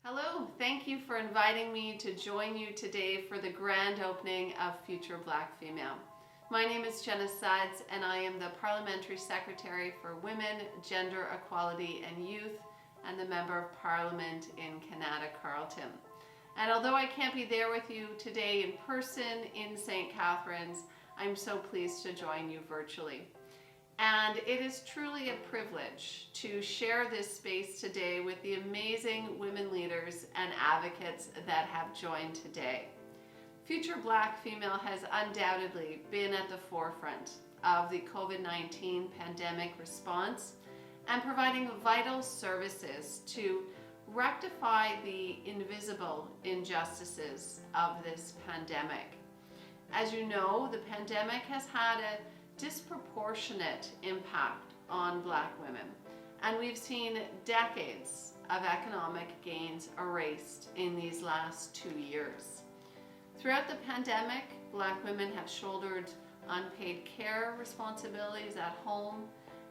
Hello, thank you for inviting me to join you today for the grand opening of Future Black Female. My name is Jenna Sudds and I am the Parliamentary Secretary for Women, Gender Equality and Youth and the Member of Parliament in Canada Carleton. And although I can't be there with you today in person in St. Catharines, I'm so pleased to join you virtually. And it is truly a privilege to share this space today with the amazing women leaders and advocates that have joined today. Future Black Female has undoubtedly been at the forefront of the COVID-19 pandemic response and providing vital services to rectify the invisible injustices of this pandemic. As you know, the pandemic has had a disproportionate impact on Black women, and we've seen decades of economic gains erased in these last 2 years. Throughout the pandemic, Black women have shouldered unpaid care responsibilities at home,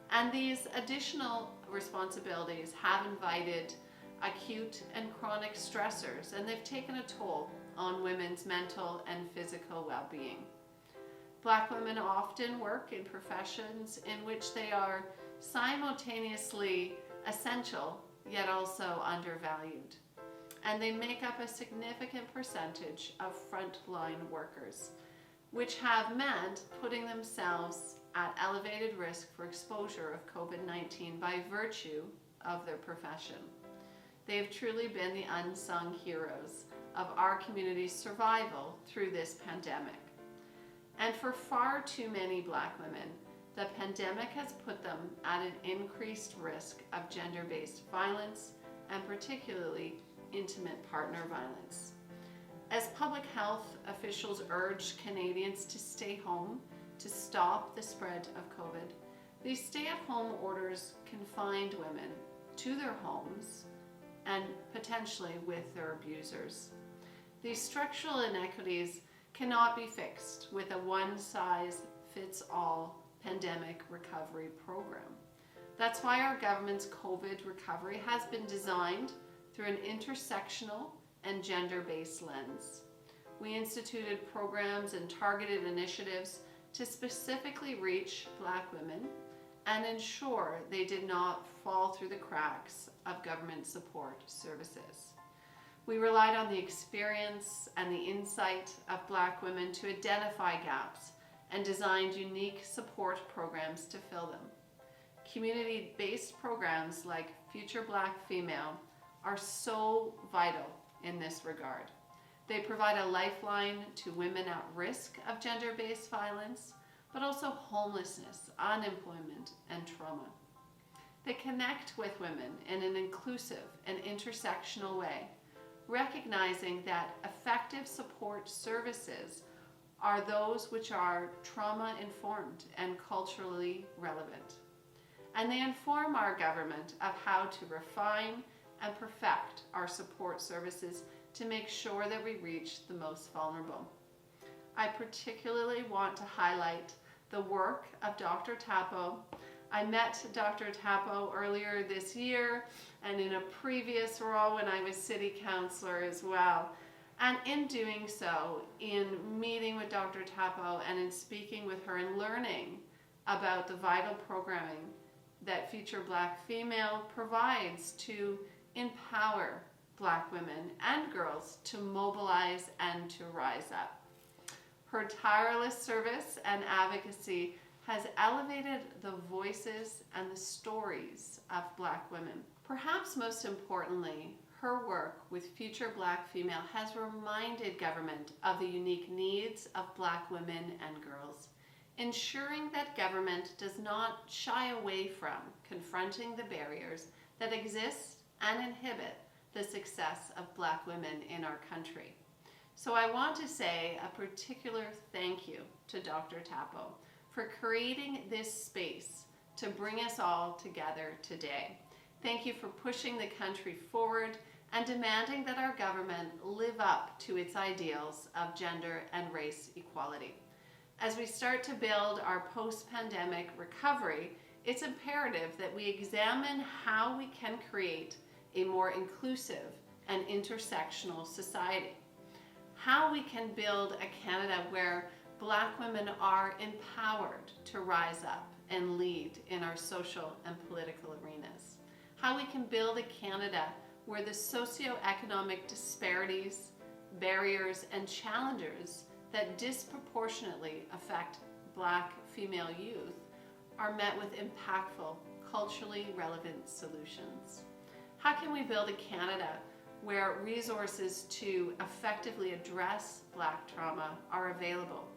and these additional responsibilities have invited acute and chronic stressors, and they've taken a toll on women's mental and physical well-being. Black women often work in professions in which they are simultaneously essential yet also undervalued. And they make up a significant percentage of frontline workers, which have meant putting themselves at elevated risk for exposure of COVID-19 by virtue of their profession. They have truly been the unsung heroes of our community's survival through this pandemic. And for far too many Black women, the pandemic has put them at an increased risk of gender-based violence and particularly intimate partner violence. As public health officials urge Canadians to stay home to stop the spread of COVID, these stay-at-home orders confined women to their homes and potentially with their abusers. These structural inequities cannot be fixed with a one-size-fits-all pandemic recovery program. That's why our government's COVID recovery has been designed through an intersectional and gender-based lens. We instituted programs and targeted initiatives to specifically reach Black women and ensure they did not fall through the cracks of government support services. We relied on the experience and the insight of Black women to identify gaps and designed unique support programs to fill them. Community-based programs like Future Black Female are so vital in this regard. They provide a lifeline to women at risk of gender-based violence, but also homelessness, unemployment, and trauma. They connect with women in an inclusive and intersectional way, recognizing that effective support services are those which are trauma-informed and culturally relevant. And they inform our government of how to refine and perfect our support services to make sure that we reach the most vulnerable. I particularly want to highlight the work of Dr. Tapo. I met Dr. Tapo earlier this year and in a previous role when I was city councillor as well. And in doing so, in meeting with Dr. Tapo and in speaking with her and learning about the vital programming that Future Black Female provides to empower Black women and girls to mobilize and to rise up. Her tireless service and advocacy has elevated the voices and the stories of Black women. Perhaps most importantly, her work with Future Black Female has reminded government of the unique needs of Black women and girls, ensuring that government does not shy away from confronting the barriers that exist and inhibit the success of Black women in our country. So I want to say a particular thank you to Dr. Tapo for creating this space to bring us all together today. Thank you for pushing the country forward and demanding that our government live up to its ideals of gender and race equality. As we start to build our post-pandemic recovery, it's imperative that we examine how we can create a more inclusive and intersectional society. How we can build a Canada where Black women are empowered to rise up and lead in our social and political arenas. How we can build a Canada where the socioeconomic disparities, barriers, and challenges that disproportionately affect Black female youth are met with impactful, culturally relevant solutions. How can we build a Canada where resources to effectively address Black trauma are available?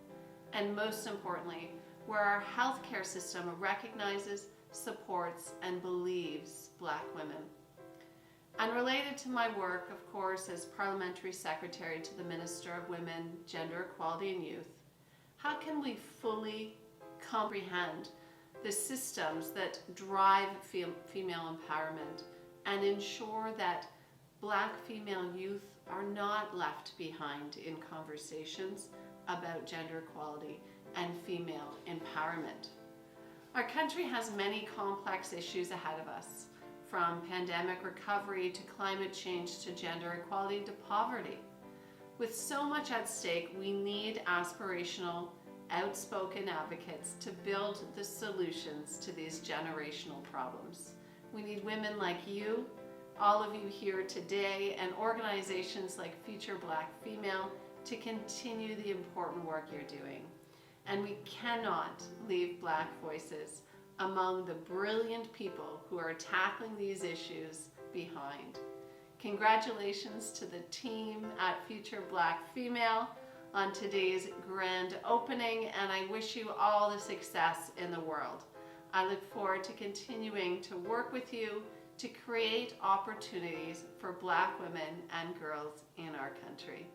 And most importantly, where our healthcare system recognizes, supports, and believes Black women. Unrelated to my work, of course, as Parliamentary Secretary to the Minister of Women, Gender Equality and Youth, how can we fully comprehend the systems that drive female empowerment and ensure that Black female youth are not left behind in conversations about gender equality and female empowerment? Our country has many complex issues ahead of us, from pandemic recovery to climate change to gender equality to poverty. With so much at stake, we need aspirational, outspoken advocates to build the solutions to these generational problems. We need women like you, all of you here today, and organizations like Future Black Female to continue the important work you're doing. And we cannot leave Black voices among the brilliant people who are tackling these issues behind. Congratulations to the team at Future Black Female on today's grand opening, and I wish you all the success in the world. I look forward to continuing to work with you to create opportunities for Black women and girls in our country.